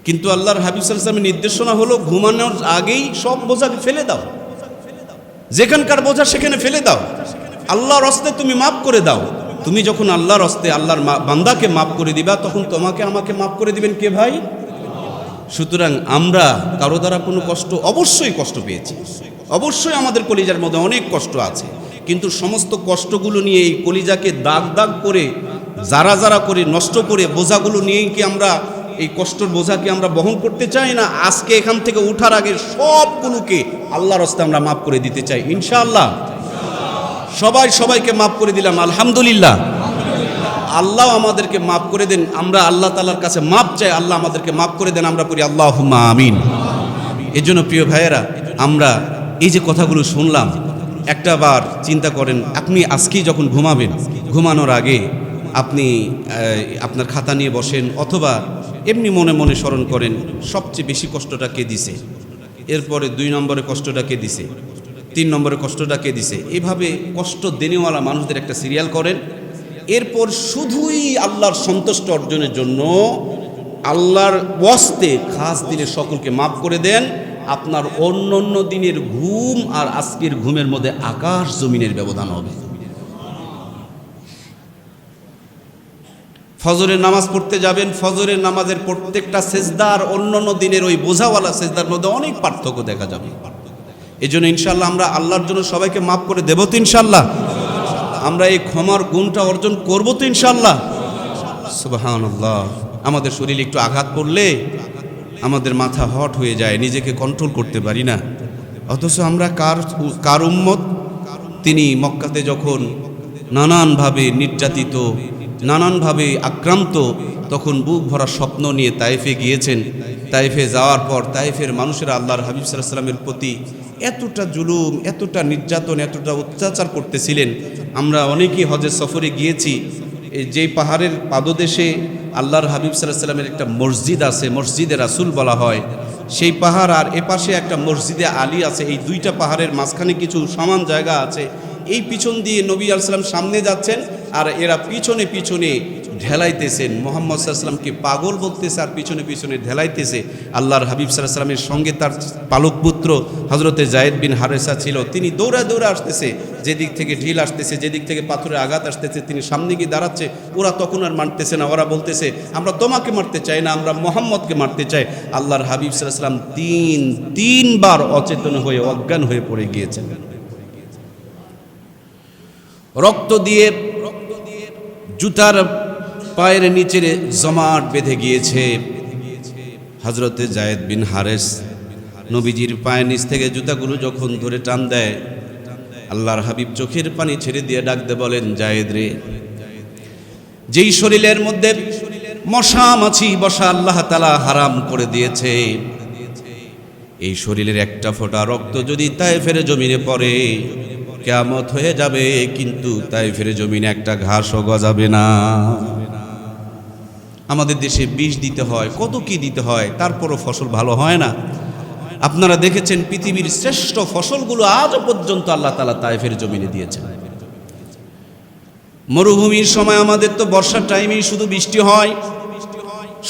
কিন্তু আল্লাহর হাবিব সাল্লাল্লাহু আলাইহি ওয়াসাল্লামের নির্দেশনা হলো ঘুমানোর আগেই সব বোঝাকে ফেলে দাও, যেখানকার বোঝা সেখানে ফেলে দাও, আল্লাহর হস্তে তুমি মাফ করে দাও। তুমি যখন আল্লাহর হস্তে আল্লাহর বান্দাকে মাফ করে দিবা, তখন তোমাকে আমাকে মাফ করে দিবেন কে ভাই? সুতরাং আমরা কারো দ্বারা কোনো অবশ্যই কষ্ট পেয়েছি, অবশ্যই আমাদের কলিজার মধ্যে অনেক কষ্ট আছে, কিন্তু সমস্ত কষ্টগুলো নিয়ে এই কলিজাকে দাগ দাগ করে যারা যারা করে নষ্ট করে বোঝাগুলো নিয়েই কি আমরা এই কষ্টের বোঝাকে আমরা বহন করতে চাই না? আজকে এখান থেকে উঠার আগে সবগুলোকে আল্লাহর হস্তে আমরা মাফ করে দিতে চাই ইনশাআল্লাহ। সবাইকে মাফ করে দিলাম আলহামদুলিল্লাহ। আল্লাহ আমাদেরকে মাফ করে দেন, আমরা আল্লাহ তাআলার কাছে মাফ চাই, আল্লাহ আমাদেরকে মাফ করে দেন, আমরা পড়ি আল্লাহুম্মা আমিন। এজন্য প্রিয় ভাইয়েরা, আমরা এই যে কথাগুলো শুনলাম, একটা বার চিন্তা করেন, আপনি আজকেই যখন ঘুমাবেন, ঘুমানোর আগে আপনি আপনার খাতা নিয়ে বসেন, অথবা এমনি মনে মনে স্মরণ করেন সবচেয়ে বেশি কষ্টটা কে দিছে, এরপরে 2 নম্বরে কষ্টটা কে দিছে, 3 নম্বরে কষ্টটা কে দিছে, এভাবে কষ্ট দেনেওয়ালা মানুষদের একটা সিরিয়াল করেন। এরপর শুধুই আল্লাহর সন্তুষ্ট অর্জনের জন্য আল্লাহর ওয়াস্তে খাস দিনে সকলকে মাফ করে দেন। আপনার অন্য দিনের ঘুম আর আজকের ঘুমের মধ্যে আকাশ জমিনের ব্যবধান হবে। ফজরের নামাজ পড়তে যাবেন, ফজরের নামাজের প্রত্যেকটা সেজদা আর অন্য দিনের ওই বোঝাওয়ালা সেজদার মধ্যে অনেক পার্থক্য দেখা যাবে। এই জন্য ইনশাল্লাহ আমরা আল্লাহর জন্য সবাইকে মাফ করে দেব তো ইনশাল্লাহ, আমরা এই ক্ষমার গুণটা অর্জন করব তো ইনশাল্লাহ। সুবহানাল্লাহ। আমাদের শরীরে একটু আঘাত পড়লে আমাদের মাথা হট হয়ে যায়, নিজেকে কন্ট্রোল করতে পারি না। অথচ আমরা কার উম্মত? তিনি মক্কাতে যখন নানানভাবে নির্যাতিত, নানানভাবে আক্রান্ত, তখন বুক ভরা স্বপ্ন নিয়ে তায়েফে গিয়েছেন। তায়েফে যাওয়ার পর তায়েফের মানুষেরা আল্লাহর হাবিব সাল্লাল্লাহু আলাইহি ওয়াসাল্লামের প্রতি এতটা জুলুম, এতটা নির্যাতন, এতটা অত্যাচার করতেছিলেন। আমরা অনেকেই হজের সফরে গিয়েছি, যেই পাহাড়ের পাদদেশে আল্লাহর হাবিব সাল্লাল্লাহু আলাইহি ওয়াসাল্লামের একটা মসজিদ আছে, মসজিদে রাসূল বলা হয়, সেই পাহাড় আর এপাশে একটা মসজিদে আলী আছে। এই 2টা পাহাড়ের মাঝখানে কিছু সমান জায়গা আছে। এই পিছন দিয়ে নবী আলাইহিস সালাম সামনে যাচ্ছেন, আর এরা পিছনে পিছনে ঢেলাইতেছেন। মুহাম্মদ সাল্লাল্লাহু আলাইহি ওয়াসাল্লামকে পাগল বলতেছে আর পিছনে পিছনে ঢেলাইতেছে। আল্লাহর হাবিব সাল্লাল্লাহু আলাইহি ওয়াসাল্লামের সঙ্গে তার পালক পুত্র হযরতে যায়েদ বিন হারেসা ছিল। তিনি দৌড়ায় দৌড়ে আসতেছে, যেদিক থেকে ঢিল আসতেছে, যেদিক থেকে পাথরের আঘাত আসতেছে, তিনি সামনে গিয়ে দাঁড়াচ্ছে। ওরা তখন আর মারতেছে না, ওরা বলতেছে আমরা তোমাকে মারতে চাই না, আমরা মুহাম্মদকে মারতে চাই। আল্লাহর হাবিব সাল্লাল্লাহু আলাইহি ওয়াসাল্লাম তিনবার অচেতন হয়ে অজ্ঞান হয়ে পড়ে গিয়েছেন। রক্ত দিয়ে জুতার পায়ের নিচে জমাট বেঁধে গিয়েছে। হযরতে যায়েদ বিন হারেস নবীজির পায়ের নিচ থেকে জুতাগুলো যখন ধরে টান দেয়, আল্লাহর হাবিব চোখের পানি ছেড়ে দিয়ে ডাকতে বলেন, যায়েদ রে, যেই শরীরের মধ্যে মশা মাছি বসা আল্লাহ তাআলা হারাম করে দিয়েছে, এই শরীরের একটা ফোঁটা রক্ত যদি তায়েফের জমিনে পড়ে কিয়ামত হয়ে যাবে, কিন্তু তায়েফের জমিনে একটা ঘাসও গজাবে না। আমাদের দেশে বিষ দিতে হয়, কত কি দিতে হয়, তারপরও ফসল ভালো হয় না। আপনারা দেখেছেন পৃথিবীর শ্রেষ্ঠ ফসলগুলো আজও পর্যন্ত আল্লাহ তাআলা তায়েফের জমিনে দিয়েছেন। মরুভূমির সময় আমাদের তো বর্ষার টাইমেই শুধু বৃষ্টি হয়,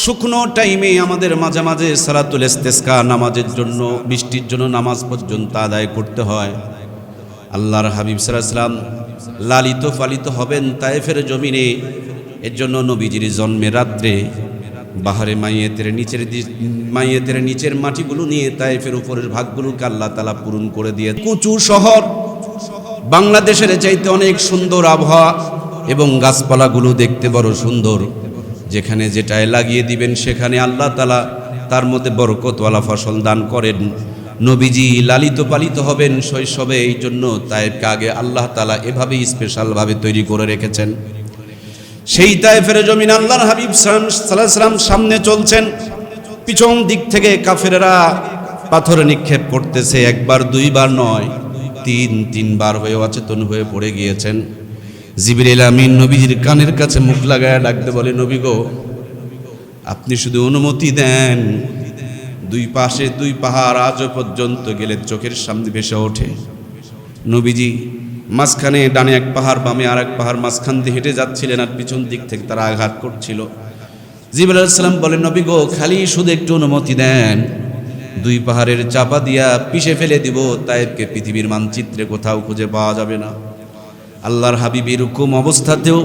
শুকনো টাইমে আমাদের মাঝে মাঝে সালাতুল ইস্তিসকা নামাজের জন্য, বৃষ্টির জন্য নামাজ পর্যন্ত আদায় করতে হয়। আল্লাহর হাবিব সাল্লাল্লাহু আলাইহি ওয়াসাল্লাম লালিত পালিত হবেন তায়েফের জমিনে। এর জন্য নবীজির জন্মের রাত্রে বাহারে মাইয়েতের নিচের মাটিগুলো নিয়ে তায়েফের উপরের ভাগগুলোকে আল্লাহ তাআলা পূরণ করে দিয়ে, কুচু শহর, বাংলাদেশের চাইতে অনেক সুন্দর আবহাওয়া এবং গাছপালাগুলো দেখতে বড় সুন্দর। যেখানে যেটায় লাগিয়ে দিবেন সেখানে আল্লাহ তাআলা তার মধ্যে বরকতওয়ালা ফসল দান করেন। নবীজি লালিত পালিত হবেন শৈশবে, এই জন্য তায়েফকে আগে আল্লাহ তাআলা এভাবেই স্পেশালভাবে তৈরি করে রেখেছেন। সেই তায়েফের জমিন আল্লাহর হাবিব সাল্লাল্লাহু আলাইহি ওয়াসাল্লাম সামনে চলছেন, পিছন দিক থেকে কাফেররা পাথর নিক্ষেপ করতেছে। একবার দুইবার নয়, তিনবার হয়ে অচেতন হয়ে পড়ে গিয়েছেন। জিবরিল আমিন নবীজির কানের কাছে মুখ লাগায় ডাকতে বলে, নবী গো, আপনি শুধু অনুমতি দেন, দুই পাশে দুই পাহাড় আজও পর্যন্ত গেলে চোখের সামনে ভেসে ওঠে। নবীজি মাঝখানে ডানে এক পাহাড়, বামে আর এক পাহাড়, মাঝখান দিয়ে হেঁটে যাচ্ছিলেন, আর পিছন দিক থেকে তারা আঘাত করছিল। জিবরাইল আলাইহিস সালাম বলেন, নবী গো, খালি শুধু একটু অনুমতি দেন, দুই পাহাড়ের চাপা দিয়া পিষে ফেলে দিব, তায়েবকে পৃথিবীর মানচিত্রে কোথাও খুঁজে পাওয়া যাবে না। আল্লাহর হাবিব এরকম অবস্থাতেও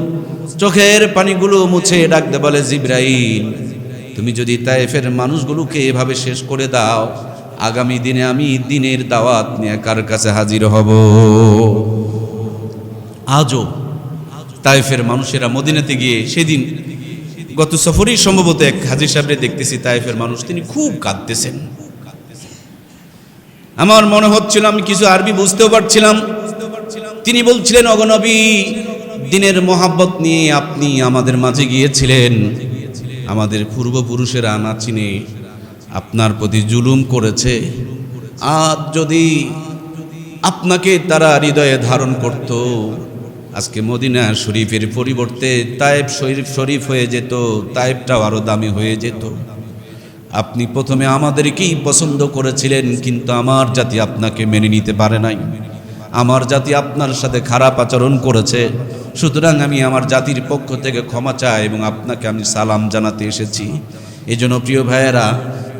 চোখের পানিগুলো মুছে ডাকতে বলে, জিবরাইল, তুমি যদি তায়েফের মানুষগুলোকে এভাবে শেষ করে দাও, আগামী দিনে আমি দ্বীনের দাওয়াত নিয়ে কার কাছে হাজির হব? আজও তায়েফের মানুষেরা মদিনাতে গিয়ে, সেদিন গত সফরেই সম্ভবত এক হাজী সাহেবরে দেখতেছি, তায়েফের মানুষ, তিনি খুব কাঁদতেছেন। আমার মনে হচ্ছিল, আমি কিছু আরবি বুঝতেও পারছিলাম। তিনি বলছিলেন, ওগো নবী, দ্বীনের মহাব্বত নিয়ে আপনি আমাদের মাঝে গিয়েছিলেন, আমাদের পূর্বপুরুষেরা না চিনে আপনার প্রতি জুলুম করেছে। আজ যদি আপনাকে তারা হৃদয়ে ধারণ করত, আজকে মদিনা শরীফের পরিবর্তে তায়েব শরীফ হয়ে যেত, তায়েবটাও আরো দামি হয়ে যেত। আপনি প্রথমে আমাদেরকেই পছন্দ করেছিলেন, কিন্তু আমার জাতি আপনাকে মেনে নিতে পারে নাই, আমার জাতি আপনার সাথে খারাপ আচরণ করেছে। সুতরাং আমি আমার জাতির পক্ষ থেকে ক্ষমা চাই এবং আপনাকে আমি সালাম জানাতে এসেছি। এজন্য প্রিয় ভাইয়েরা,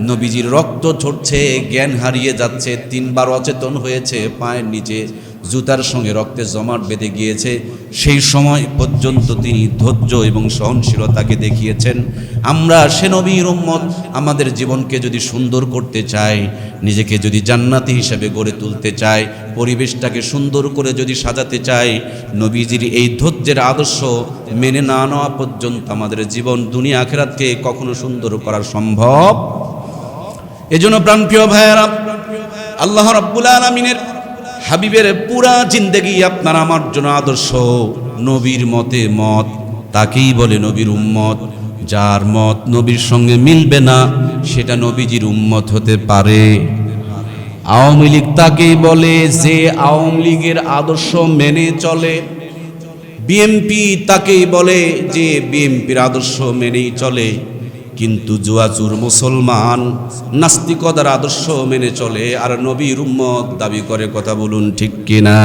নবীজির রক্ত ঝরছে, জ্ঞান হারিয়ে যাচ্ছে, 3 বার অচেতন হয়েছে, পায়ের নিচে জুতার সঙ্গে রক্তের জমাট বেঁধে গিয়েছে। সেই সময় পর্যন্ত তিনি ধৈর্য এবং সহনশীলতাকে দেখিয়েছেন। আমরা সে নবীর উম্মত, আমাদের জীবনকে যদি সুন্দর করতে চাই, নিজেকে যদি জান্নাতি হিসেবে গড়ে তুলতে চাই, পরিবেশটাকে সুন্দর করে যদি সাজাতে চাই, নবীজির এই ধৈর্যের আদর্শ মেনে না নেওয়া পর্যন্ত আমাদের জীবন দুনিয়া আখিরাতকে কখনো সুন্দর করা সম্ভব। এজন্য প্রাণপ্রিয় ভাইয়েরা, আল্লাহ রাব্বুল আলামিনের হাবিবের পুরা জিন্দেগি আপনার আমার জন্য আদর্শ। নবীর মতে মত, তাকেই বলে নবীর উম্মত। যার মত নবীর সঙ্গে মিলবে না, সেটা নবীজির উম্মত হতে পারে। আওয়ামী লীগ তাকেই বলে যে আওয়ামী লীগের আদর্শ মেনে চলে। বিএনপি তাকেই বলে যে বিএনপির আদর্শ মেনেই চলে। কিন্তু জুয়াচুর মুসলমান নাস্তিকতার আদর্শ মেনে চলে আর নবীর উম্মত দাবি করে। কথা বলুন ঠিক কিনা?